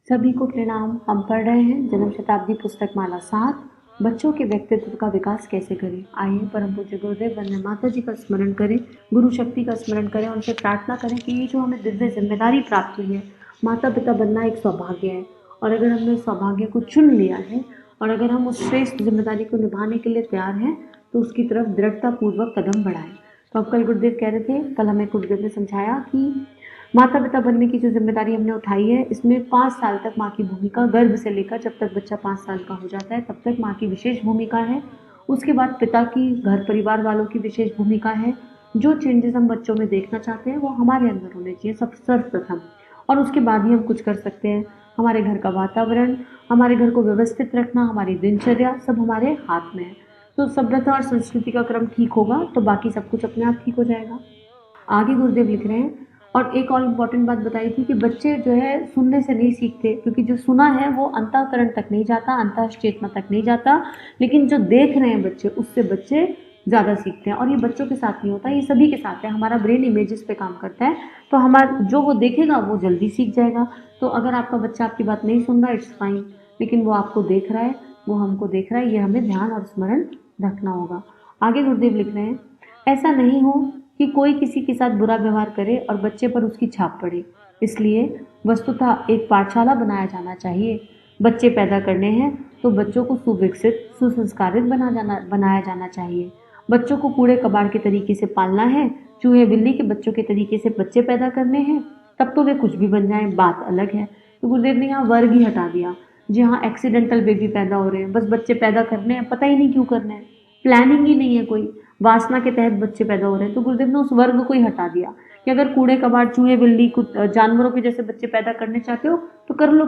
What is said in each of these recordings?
सभी को प्रणाम। हम पढ़ रहे हैं जन्म शताब्दी पुस्तक माला 7, बच्चों के व्यक्तित्व का विकास कैसे करें। आइए परम पूज्य गुरुदेव वंदे माता जी का स्मरण करें, गुरु शक्ति का स्मरण करें, उनसे प्रार्थना करें कि ये जो हमें दिव्य जिम्मेदारी प्राप्त हुई है, माता पिता बनना एक सौभाग्य है, और अगर हमने उस सौभाग्य को चुन लिया है और अगर हम उस श्रेष्ठ जिम्मेदारी को निभाने के लिए तैयार हैं तो उसकी तरफ दृढ़तापूर्वक कदम बढ़ाएं। तो अब कल गुरुदेव कह रहे थे, कल हमें गुरुदेव ने समझाया कि माता पिता बनने की जो जिम्मेदारी हमने उठाई है, इसमें 5 साल तक माँ की भूमिका, गर्भ से लेकर जब तक बच्चा 5 साल का हो जाता है तब तक माँ की विशेष भूमिका है। उसके बाद पिता की, घर परिवार वालों की विशेष भूमिका है। जो चेंजेस हम बच्चों में देखना चाहते हैं वो हमारे अंदर होने चाहिए सब सर्वप्रथम, और उसके बाद ही हम कुछ कर सकते हैं। हमारे घर का वातावरण, हमारे घर को व्यवस्थित रखना, हमारी दिनचर्या सब हमारे हाथ में है। तो सभ्यता और संस्कृति का क्रम ठीक होगा तो बाकी सब कुछ अपने आप ठीक हो जाएगा। आगे गुरुदेव लिख रहे हैं, और एक और इम्पॉर्टेंट बात बताई थी कि बच्चे जो है सुनने से नहीं सीखते, क्योंकि जो सुना है वो अंतःकरण तक नहीं जाता, अंतःचेतना तक नहीं जाता, लेकिन जो देख रहे हैं बच्चे, उससे बच्चे ज़्यादा सीखते हैं। और ये बच्चों के साथ नहीं होता, ये सभी के साथ है। हमारा ब्रेन इमेजेस पे काम करता है, तो हमारा जो वो देखेगा वो जल्दी सीख जाएगा। तो अगर आपका बच्चा आपकी बात नहीं सुन रहा, इट्स फाइन, लेकिन वो आपको देख रहा है, वो हमको देख रहा है, ये हमें ध्यान और स्मरण रखना होगा। आगे गुरुदेव लिख रहे हैं, ऐसा नहीं हो कि कोई किसी के साथ बुरा व्यवहार करे और बच्चे पर उसकी छाप पड़े। इसलिए वस्तुतः एक पाठशाला बनाया जाना चाहिए। बच्चे पैदा करने हैं तो बच्चों को सुविकसित, सुसंस्कारित बनाया जाना चाहिए। बच्चों को कूड़े कबाड़ के तरीके से पालना है, चूहे बिल्ली के बच्चों के तरीके से बच्चे पैदा करने हैं, तब तो वे कुछ भी बन जाएं, बात अलग है। तो गुरुदेव ने यहाँ वर्ग ही हटा दिया। जहाँ एक्सीडेंटल बेबी पैदा हो रहे हैं, बस बच्चे पैदा करने हैं, पता ही नहीं क्यों करने हैं, प्लानिंग ही नहीं है कोई, वासना के तहत बच्चे पैदा हो रहे हैं। तो गुरुदेव ने उस वर्ग को ही हटा दिया कि अगर कूड़े कबाड़, चूहे बिल्ली, जानवरों के जैसे बच्चे पैदा करने चाहते हो तो कर लो,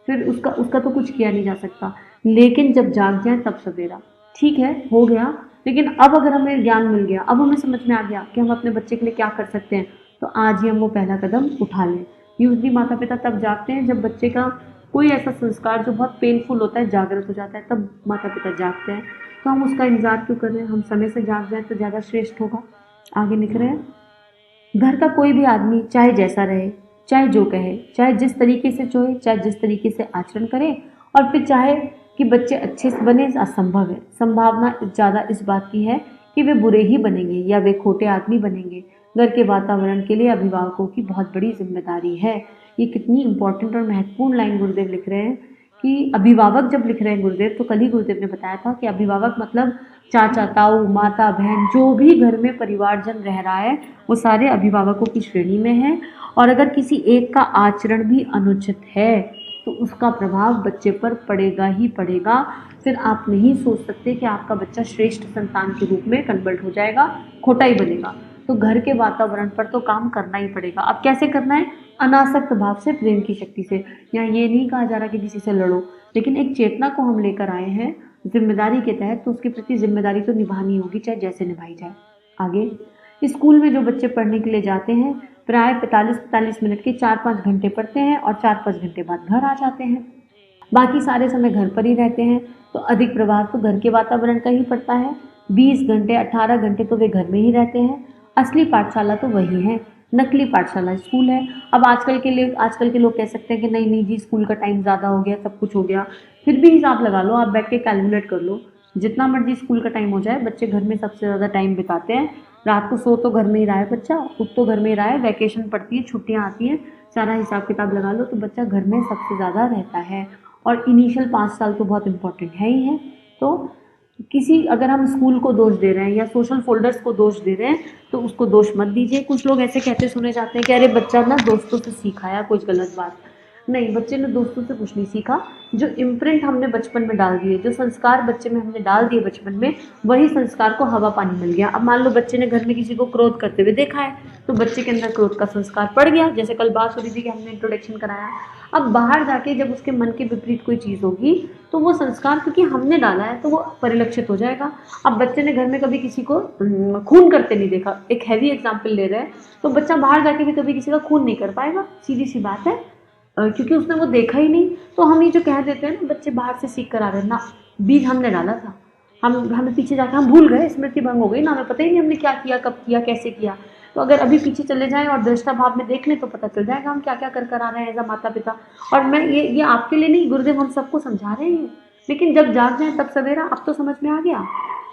फिर उसका उसका तो कुछ किया नहीं जा सकता। लेकिन जब जाग जाए तब सवेरा। ठीक है, हो गया, लेकिन अब अगर हमें ज्ञान मिल गया, अब हमें समझ में आ गया कि हम अपने बच्चे के लिए क्या कर सकते हैं, तो आज ही हम वो पहला कदम उठा लें। यूजली माता पिता तब जागते हैं जब बच्चे का कोई ऐसा संस्कार जो बहुत पेनफुल होता है जागृत हो जाता है, तब माता पिता जागते हैं। तो हम उसका इंतजार क्यों कर रहे हैं, हम समय से जाग जाए तो ज़्यादा श्रेष्ठ होगा। आगे लिख रहे हैं, घर का कोई भी आदमी चाहे जैसा रहे, चाहे जो कहे, चाहे जिस तरीके से सोए, चाहे जिस तरीके से आचरण करे, और फिर चाहे कि बच्चे अच्छे से बने, असंभव है। संभावना ज़्यादा इस बात की है कि वे बुरे ही बनेंगे या वे खोटे आदमी बनेंगे। घर के वातावरण के लिए अभिभावकों की बहुत बड़ी जिम्मेदारी है। ये कितनी इंपॉर्टेंट और महत्वपूर्ण लाइन गुरुदेव लिख रहे हैं कि अभिभावक जब लिख रहे हैं गुरुदेव, तो कल ही गुरुदेव ने बताया था कि अभिभावक मतलब चाचा, ताऊ, माता, बहन, जो भी घर में परिवारजन रह रहा है वो सारे अभिभावकों की श्रेणी में है। और अगर किसी एक का आचरण भी अनुचित है तो उसका प्रभाव बच्चे पर पड़ेगा ही पड़ेगा। फिर आप नहीं सोच सकते कि आपका बच्चा श्रेष्ठ संतान के रूप में कन्वर्ट हो जाएगा, खोटा ही बनेगा। तो घर के वातावरण पर तो काम करना ही पड़ेगा। अब कैसे करना है? अनासक्त भाव से, प्रेम की शक्ति से। यहाँ ये नहीं कहा जा रहा कि किसी से लड़ो, लेकिन एक चेतना को हम लेकर आए हैं जिम्मेदारी के तहत, तो उसके प्रति जिम्मेदारी तो निभानी होगी, चाहे जैसे निभाई जाए। आगे स्कूल में जो बच्चे पढ़ने के लिए जाते हैं, प्राय 45-45 मिनट के 4-5 घंटे पढ़ते हैं और 4-5 घंटे बाद घर आ जाते हैं। बाकी सारे समय घर पर ही रहते हैं, तो अधिक प्रभाव तो घर के वातावरण का ही पड़ता है। 20 घंटे, 18 घंटे तो वे घर में ही रहते हैं। असली पाठशाला तो वही है, नकली पाठशाला स्कूल है। अब आजकल के लोग कह सकते हैं कि नहीं नहीं जी, स्कूल का टाइम ज़्यादा हो गया, सब कुछ हो गया। फिर भी हिसाब लगा लो, आप बैठ के कैलकुलेट कर लो, जितना मर्जी स्कूल का टाइम हो जाए, बच्चे घर में सबसे ज़्यादा टाइम बिताते हैं। रात को सो तो घर में ही रहा है बच्चा, उठ तो घर में ही रहा है, वैकेशन पड़ती है, छुट्टियाँ आती हैं, सारा हिसाब किताब लगा लो तो बच्चा घर में सबसे ज़्यादा रहता है। और इनिशियल 5 साल तो बहुत इंपॉर्टेंट है ही है। तो अगर हम स्कूल को दोष दे रहे हैं या सोशल फोल्डर्स को दोष दे रहे हैं तो उसको दोष मत दीजिए। कुछ लोग ऐसे कहते सुने जाते हैं कि अरे बच्चा ना दोस्तों से सीखा या कुछ गलत बात। नहीं, बच्चे ने दोस्तों से कुछ नहीं सीखा। जो इम्प्रिंट हमने बचपन में डाल दिए, जो संस्कार बच्चे में हमने डाल दिए बचपन में, वही संस्कार को हवा पानी मिल गया। अब मान लो बच्चे ने घर में किसी को क्रोध करते हुए देखा है, तो बच्चे के अंदर क्रोध का संस्कार पड़ गया, जैसे कल बात हो रही थी कि हमने इंट्रोडक्शन कराया। अब बाहर जाके जब उसके मन के विपरीत कोई चीज़ होगी तो वो संस्कार क्योंकि हमने डाला है तो वो परिलक्षित हो जाएगा। अब बच्चे ने घर में कभी किसी को खून करते नहीं देखा, एक हैवी एग्जाम्पल ले रहे हैं, तो बच्चा बाहर जाके भी कभी किसी का खून नहीं कर पाएगा, सीधी सी बात है, क्योंकि उसने वो देखा ही नहीं। तो हम ये जो कह देते हैं ना बच्चे बाहर से सीख कर आ रहे हैं, ना, बीज हमने डाला था, हमें पीछे जाकर हम भूल गए, स्मृति भंग हो गई ना, हमें पता ही नहीं हमने क्या किया, कब किया, कैसे किया। तो अगर अभी पीछे चले जाएं और दृष्टा भाव में देख लें तो पता चल जाएगा हम क्या क्या कर आ रहे हैं एज अ माता पिता। और मैं ये आपके लिए नहीं, गुरुदेव हम सबको समझा रहे हैं, लेकिन जब जाग जाए तब सवेरा। अब तो समझ में आ गया,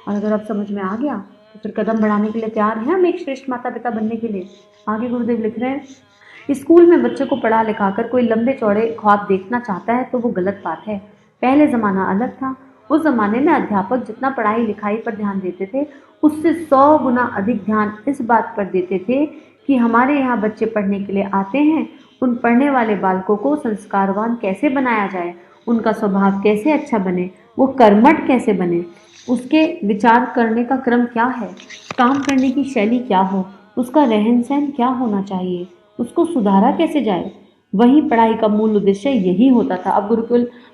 और अगर अब समझ में आ गया तो फिर कदम बढ़ाने के लिए तैयार हैं हम एक श्रेष्ठ माता पिता बनने के लिए। आगे गुरुदेव लिख रहे हैं, स्कूल में बच्चे को पढ़ा लिखा कर कोई लंबे चौड़े ख्वाब देखना चाहता है तो वो गलत बात है। पहले ज़माना अलग था। उस ज़माने में अध्यापक जितना पढ़ाई लिखाई पर ध्यान देते थे उससे 100 गुना अधिक ध्यान इस बात पर देते थे कि हमारे यहाँ बच्चे पढ़ने के लिए आते हैं, उन पढ़ने वाले बालकों को संस्कारवान कैसे बनाया जाए, उनका स्वभाव कैसे अच्छा बने, वो कर्मठ कैसे बने, उसके विचार करने का क्रम क्या है, काम करने की शैली क्या हो, उसका रहन सहन क्या होना चाहिए, उसको सुधारा कैसे जाए। वही पढ़ाई का मूल उद्देश्य यही होता था। अब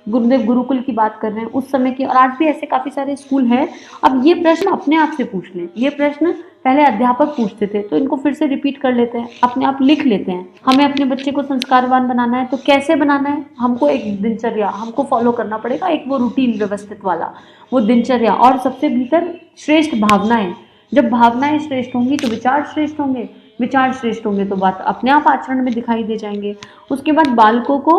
गुरुदेव गुरुकुल की बात कर रहे हैं उस समय की, और आज भी ऐसे काफ़ी सारे स्कूल हैं। अब ये प्रश्न अपने आप से पूछ लें, ये प्रश्न पहले अध्यापक पूछते थे तो इनको फिर से रिपीट कर लेते हैं, अपने आप लिख लेते हैं। हमें अपने बच्चे को संस्कारवान बनाना है तो कैसे बनाना है, हमको एक दिनचर्या हमको फॉलो करना पड़ेगा, एक वो रूटीन व्यवस्थित वाला वो दिनचर्या, और सबसे भीतर श्रेष्ठ भावनाएं। जब भावनाएं श्रेष्ठ होंगी तो विचार श्रेष्ठ होंगे, विचार श्रेष्ठ होंगे तो बात अपने आप आचरण में दिखाई दे जाएंगे। उसके बाद बालकों को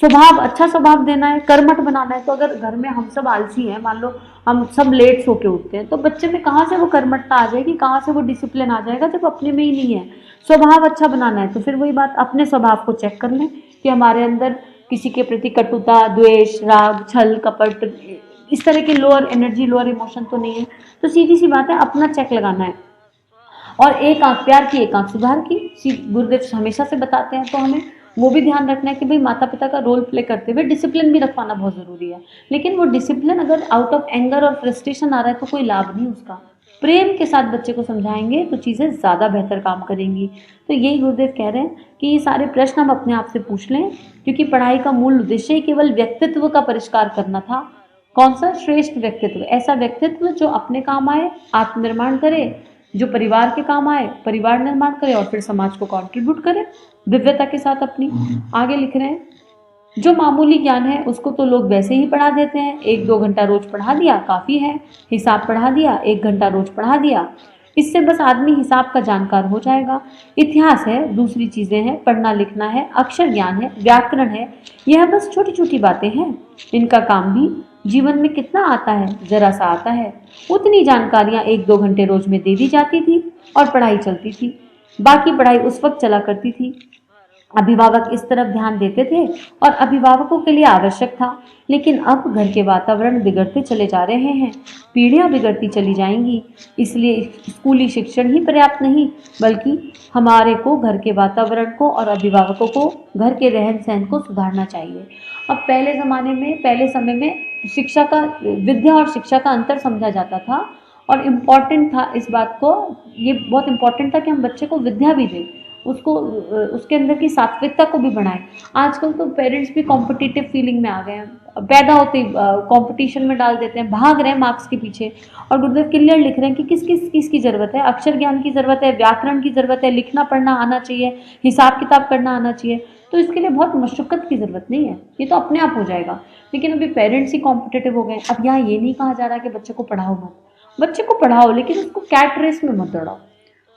स्वभाव, अच्छा स्वभाव देना है, कर्मठ बनाना है। तो अगर घर में हम सब आलसी हैं, मान लो हम सब लेट सो के उठते हैं, तो बच्चे में कहाँ से वो कर्मठता आ जाएगी, कहाँ से वो डिसिप्लिन आ जाएगा जब अपने में ही नहीं है। स्वभाव अच्छा बनाना है तो फिर वही बात, अपने स्वभाव को चेक कर लें कि हमारे अंदर किसी के प्रति कटुता, द्वेष, राग, छल, कपट, इस तरह के लोअर एनर्जी, लोअर इमोशन तो नहीं है। तो सीधी सी बात है, अपना चेक लगाना है। और एक आंख प्यार की, एक आंख सुधार की, गुरुदेव हमेशा से बताते हैं। तो हमें वो भी ध्यान रखना है कि भाई माता पिता का रोल प्ले करते हुए डिसिप्लिन भी रखवाना बहुत ज़रूरी है। लेकिन वो डिसिप्लिन अगर आउट ऑफ एंगर और फ्रस्ट्रेशन आ रहा है तो कोई लाभ नहीं उसका। प्रेम के साथ बच्चे को समझाएंगे तो चीज़ें ज़्यादा बेहतर काम करेंगी। तो यही गुरुदेव कह रहे हैं कि ये सारे प्रश्न हम अपने आप से पूछ लें, क्योंकि पढ़ाई का मूल उद्देश्य ही केवल व्यक्तित्व का परिष्कार करना था। कौन सा? श्रेष्ठ व्यक्तित्व, ऐसा व्यक्तित्व जो अपने काम आए, आत्मनिर्माण करे, जो परिवार के काम आए, परिवार निर्माण करे, और फिर समाज को कंट्रीब्यूट करे दिव्यता के साथ अपनी। आगे लिख रहे हैं, जो मामूली ज्ञान है उसको तो लोग वैसे ही पढ़ा देते हैं, 1-2 घंटा रोज पढ़ा दिया काफ़ी है, हिसाब पढ़ा दिया, 1 घंटा रोज पढ़ा दिया, इससे बस आदमी हिसाब का जानकार हो जाएगा। इतिहास है, दूसरी चीज़ें हैं, पढ़ना लिखना है, अक्षर ज्ञान है, व्याकरण है, यह बस छोटी छोटी बातें हैं। इनका काम भी जीवन में कितना आता है, जरा सा आता है। उतनी जानकारियाँ 1-2 घंटे रोज में दे दी जाती थी और पढ़ाई चलती थी। बाकी पढ़ाई उस वक्त चला करती थी। अभिभावक इस तरफ ध्यान देते थे और अभिभावकों के लिए आवश्यक था। लेकिन अब घर के वातावरण बिगड़ते चले जा रहे हैं, पीढ़ियां बिगड़ती चली जाएंगी। इसलिए स्कूली शिक्षण ही पर्याप्त नहीं, बल्कि हमारे को घर के वातावरण को और अभिभावकों को घर के रहन सहन को सुधारना चाहिए। अब पहले ज़माने में, पहले समय में शिक्षा का, विद्या और शिक्षा का अंतर समझा जाता था और इम्पॉर्टेंट था इस बात को, ये बहुत इम्पॉर्टेंट था कि हम बच्चे को विद्या भी दें, उसको उसके अंदर की सात्विकता को भी बढ़ाएं। आजकल तो पेरेंट्स भी कॉम्पिटिटिव फीलिंग में आ गए हैं, पैदा होते ही कंपटीशन में डाल देते हैं, भाग रहे हैं मार्क्स के पीछे। और गुरुदेव क्लियर लिख रहे हैं कि किस किस चीज़ की ज़रूरत है, अक्षर ज्ञान की ज़रूरत है, व्याकरण की ज़रूरत है, लिखना पढ़ना आना चाहिए, हिसाब किताब करना आना चाहिए। तो इसके लिए बहुत मशक्क़त की ज़रूरत नहीं है, ये तो अपने आप हो जाएगा। लेकिन अभी पेरेंट्स ही कॉम्पिटिटिव हो गए। अब यहाँ ये नहीं कहा जा रहा कि बच्चे को पढ़ाओ मत, बच्चे को पढ़ाओ, लेकिन उसको कैट रेस में मत दौड़ाओ।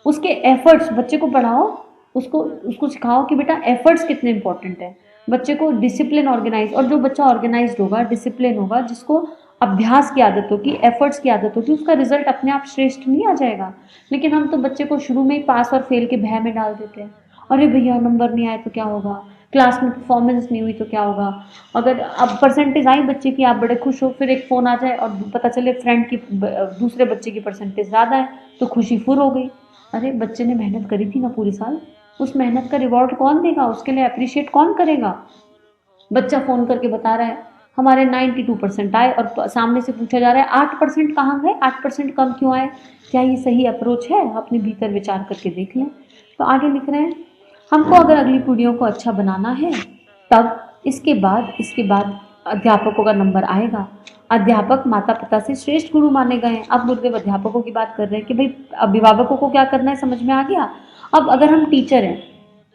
उसके एफर्ट्स, बच्चे को पढ़ाओ, उसको सिखाओ कि बेटा एफर्ट्स कितने इंपॉर्टेंट है। बच्चे को डिसिप्लिन, ऑर्गेनाइज, और जो बच्चा ऑर्गेनाइज्ड होगा, डिसिप्लिन होगा, जिसको अभ्यास की आदत होगी, एफर्ट्स की आदत होगी, उसका रिजल्ट अपने आप श्रेष्ठ नहीं आ जाएगा। लेकिन हम तो बच्चे को शुरू में ही पास और फेल के भय में डाल देते हैं। अरे भैया नंबर नहीं आए तो क्या होगा, क्लास में परफॉर्मेंस नहीं हुई तो क्या होगा, अगर अब परसेंटेज आई बच्चे की, आप बड़े खुश हो, फिर एक फ़ोन आ जाए और पता चले फ्रेंड की, दूसरे बच्चे की परसेंटेज ज़्यादा है, तो खुशी फुर हो गई। अरे बच्चे ने मेहनत करी थी ना पूरी साल, उस मेहनत का रिवॉर्ड कौन देगा, उसके लिए अप्रिशिएट कौन करेगा। बच्चा फ़ोन करके बता रहा है हमारे 92% आए, और सामने से पूछा जा रहा है 8% कहाँ गए, 8% कम क्यों आए। क्या ये सही अप्रोच है? अपने भीतर विचार करके देख लें। तो आगे लिख रहे हैं, हमको अगर अगली पीढ़ियों को अच्छा बनाना है तब इसके बाद अध्यापकों का नंबर आएगा। अध्यापक माता पिता से श्रेष्ठ गुरु माने गए हैं। अब गुरुदेव अध्यापकों की बात कर रहे हैं कि भाई अभिभावकों को क्या करना है, समझ में आ गया। अब अगर हम टीचर हैं,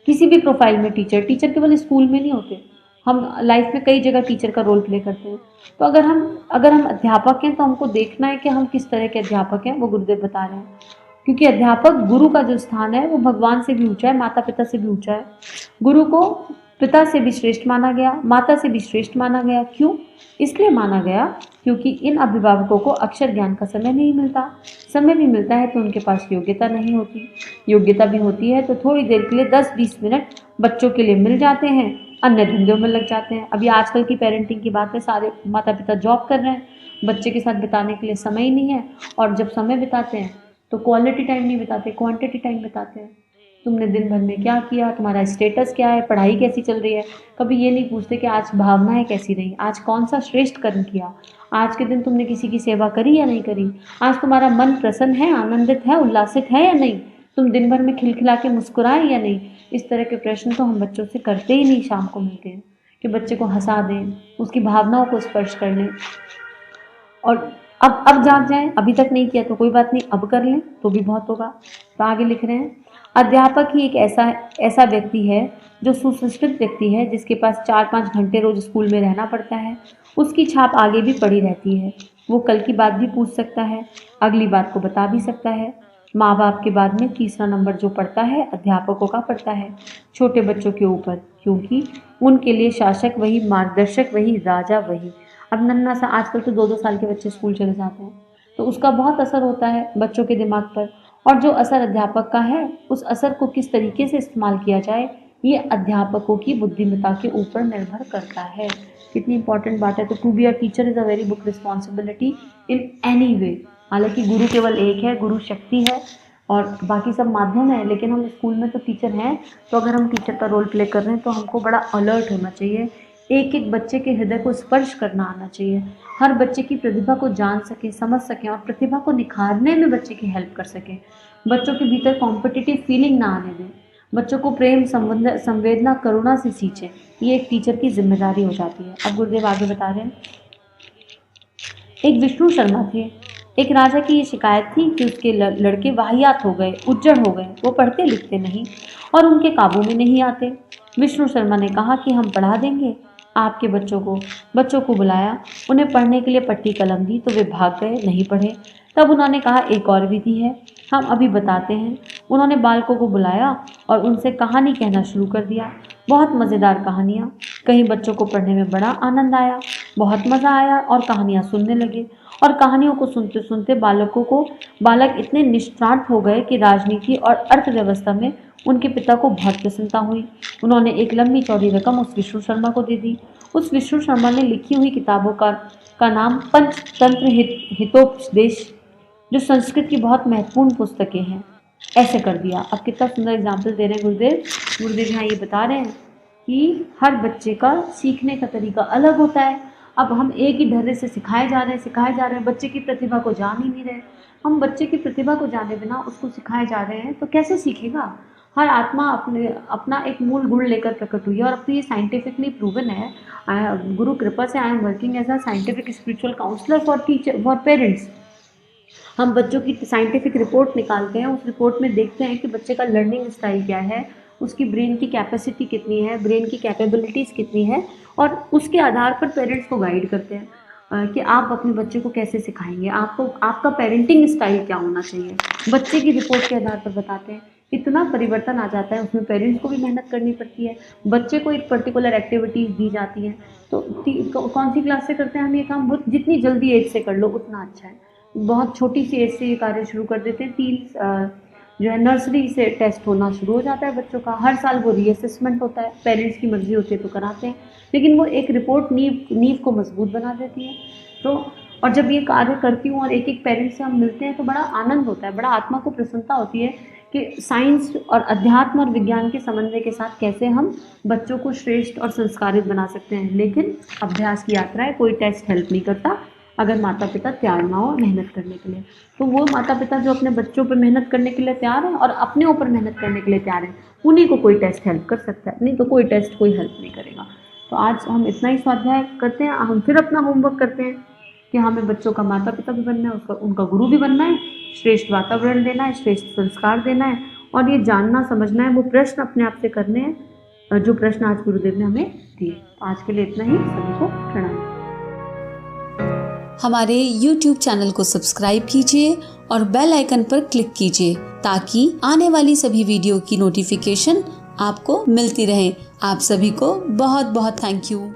किसी भी प्रोफाइल में टीचर केवल स्कूल में नहीं होते, हम लाइफ में कई जगह टीचर का रोल प्ले करते हैं। तो अगर हम अध्यापक हैं तो हमको देखना है कि हम किस तरह के अध्यापक हैं, वो गुरुदेव बता रहे हैं। क्योंकि अध्यापक गुरु का जो स्थान है वो भगवान से भी ऊंचा है, माता पिता से भी ऊंचा है। गुरु को पिता से भी श्रेष्ठ माना गया, माता से भी श्रेष्ठ माना गया। क्यों? इसलिए माना गया क्योंकि इन अभिभावकों को अक्षर ज्ञान का समय नहीं मिलता। समय भी मिलता है तो उनके पास योग्यता नहीं होती, योग्यता भी होती है तो थोड़ी देर के लिए 10-20 मिनट बच्चों के लिए मिल जाते हैं, अन्य धंधों में लग जाते हैं। अभी आजकल की पेरेंटिंग की बात है, सारे माता पिता जॉब कर रहे हैं, बच्चे के साथ बिताने के लिए समय ही नहीं है, और जब समय बिताते हैं तो क्वालिटी टाइम नहीं बिताते, क्वांटिटी टाइम बिताते हैं। तुमने दिन भर में क्या किया, तुम्हारा स्टेटस क्या है, पढ़ाई कैसी चल रही है, कभी ये नहीं पूछते कि आज भावनाएं कैसी रही, आज कौन सा श्रेष्ठ कर्म किया, आज के दिन तुमने किसी की सेवा करी या नहीं करी, आज तुम्हारा मन प्रसन्न है, आनंदित है, उल्लासित है या नहीं, तुम दिन भर में खिलखिला के मुस्कुराए या नहीं। इस तरह के प्रश्न तो हम बच्चों से करते ही नहीं शाम को मिलते हैं कि बच्चे को हंसा दें, उसकी भावनाओं को स्पर्श कर लें। और अब जाग जाएं, अभी तक नहीं किया तो कोई बात नहीं, अब कर लें तो भी बहुत होगा। तो आगे लिख रहे हैं, अध्यापक ही एक ऐसा व्यक्ति है जो सुशिक्षित व्यक्ति है, जिसके पास 4-5 घंटे रोज स्कूल में रहना पड़ता है। उसकी छाप आगे भी पड़ी रहती है, वो कल की बात भी पूछ सकता है, अगली बात को बता भी सकता है। माँ बाप के बाद में तीसरा नंबर जो पड़ता है अध्यापकों का पड़ता है, छोटे बच्चों के ऊपर, क्योंकि उनके लिए शासक वही, मार्गदर्शक वही, राजा वही। अब नन्हा सा, आजकल तो 2-2 साल के बच्चे स्कूल चले जाते हैं, तो उसका बहुत असर होता है बच्चों के दिमाग पर। और जो असर अध्यापक का है, उस असर को किस तरीके से इस्तेमाल किया जाए, ये अध्यापकों की बुद्धिमत्ता के ऊपर निर्भर करता है। कितनी इंपॉर्टेंट बात है। तो to be a teacher is a very big responsibility in any way. हालांकि गुरु केवल एक है, गुरु शक्ति है और बाकी सब माध्यम है, लेकिन हम स्कूल में तो टीचर हैं। तो अगर हम टीचर का रोल प्ले कर रहे हैं तो हमको बड़ा अलर्ट होना चाहिए, एक एक बच्चे के हृदय को स्पर्श करना आना चाहिए, हर बच्चे की प्रतिभा को जान सकें, समझ सकें और प्रतिभा को निखारने में बच्चे की हेल्प कर सकें। बच्चों के भीतर कॉम्पिटिटिव फीलिंग ना आने दें, बच्चों को प्रेम, संवेदना, करुणा से सींचें। ये एक टीचर की जिम्मेदारी हो जाती है। अब गुरुदेव आगे बता रहे हैं, एक विष्णु शर्मा थे। एक राजा की ये शिकायत थी कि उसके लड़के वाहियात हो गए, उज्जड़ हो गए, वो पढ़ते लिखते नहीं और उनके काबू में नहीं आते। विष्णु शर्मा ने कहा कि हम पढ़ा देंगे आपके बच्चों को बुलाया, उन्हें पढ़ने के लिए पट्टी कलम दी तो वे भाग गए, नहीं पढ़े। तब उन्होंने कहा एक और विधि है, हम अभी बताते हैं। उन्होंने बालकों को बुलाया और उनसे कहानी कहना शुरू कर दिया, बहुत मज़ेदार कहानियाँ। कहीं बच्चों को पढ़ने में बड़ा आनंद आया, बहुत मज़ा आया और कहानियाँ सुनने लगे। और कहानियों को सुनते सुनते बालक इतने निष्णात हो गए कि राजनीति और अर्थव्यवस्था में उनके पिता को बहुत प्रसन्नता हुई। उन्होंने एक लंबी चौड़ी रकम उस विष्णु शर्मा को दे दी। उस विष्णु शर्मा ने लिखी हुई किताबों का नाम पंचतंत्र हितोपदेश, जो संस्कृत की बहुत महत्वपूर्ण पुस्तकें हैं, ऐसे कर दिया। अब कितना सुंदर एग्जाम्पल दे रहे हैं गुरुदेव यहाँ ये बता रहे हैं कि हर बच्चे का सीखने का तरीका अलग होता है। अब हम एक ही ढर्रे से सिखाए जा रहे हैं, बच्चे की प्रतिभा को जान ही नहीं रहे। हम बच्चे की प्रतिभा को जाने बिना उसको सिखाए जा रहे हैं तो कैसे सीखेगा। हर आत्मा अपना एक मूल गुण लेकर प्रकट हुई है और अब तो ये साइंटिफिकली प्रूवन है। गुरु कृपा से I am working as a scientific spiritual counsellor for parents. हम बच्चों की साइंटिफिक रिपोर्ट निकालते हैं, उस रिपोर्ट में देखते हैं कि बच्चे का लर्निंग स्टाइल क्या है, उसकी ब्रेन की कैपेसिटी कितनी है, ब्रेन की कैपेबिलिटीज़ कितनी है, और उसके आधार पर पेरेंट्स को गाइड करते हैं कि आप अपने बच्चे को कैसे सिखाएंगे, आपका पेरेंटिंग स्टाइल क्या होना चाहिए, बच्चे की रिपोर्ट के आधार पर बताते हैं। इतना परिवर्तन आ जाता है, उसमें पेरेंट्स को भी मेहनत करनी पड़ती है, बच्चे को एक पर्टिकुलर एक्टिविटीज़ दी जाती हैं। तो कौन सी क्लास से करते हैं हम ये काम, जितनी जल्दी एज से कर लो उतना अच्छा है। बहुत छोटी सी एज से ये कार्य शुरू कर देते हैं। 3 जो है नर्सरी से टेस्ट होना शुरू हो जाता है बच्चों का, हर साल वो रीअसेसमेंट होता है, पेरेंट्स की मर्जी होती है तो कराते हैं, लेकिन वो एक रिपोर्ट नींव को मजबूत बना देती है। तो और जब ये कार्य करती हूँ और एक एक पेरेंट्स से हम मिलते हैं तो बड़ा आनंद होता है, बड़ा आत्मा को प्रसन्नता होती है कि साइंस और अध्यात्म और विज्ञान के समन्वय के साथ कैसे हम बच्चों को श्रेष्ठ और संस्कारित बना सकते हैं। लेकिन अभ्यास की यात्रा है, कोई टेस्ट हेल्प नहीं करता अगर माता पिता तैयार ना हो मेहनत करने के लिए। तो वो माता पिता जो अपने बच्चों पर मेहनत करने के लिए तैयार हैं और अपने ऊपर मेहनत करने के लिए तैयार हैं, उन्हीं को कोई टेस्ट हेल्प कर सकता है, नहीं तो कोई टेस्ट कोई हेल्प नहीं करेगा। तो आज हम इतना ही स्वाध्याय करते हैं, हम फिर अपना होमवर्क करते हैं कि हमें बच्चों का माता पिता भी बनना है, उनका गुरु भी बनना है, श्रेष्ठ वातावरण देना है, श्रेष्ठ संस्कार देना है और ये जानना समझना है, वो प्रश्न अपने आप से करने हैं जो प्रश्न आज गुरुदेव ने हमें दिए। आज के लिए इतना ही, सभी को प्रणाम। हमारे YouTube चैनल को सब्सक्राइब कीजिए और बेल आइकन पर क्लिक कीजिए ताकि आने वाली सभी वीडियो की नोटिफिकेशन आपको मिलती रहे। आप सभी को बहुत बहुत थैंक यू।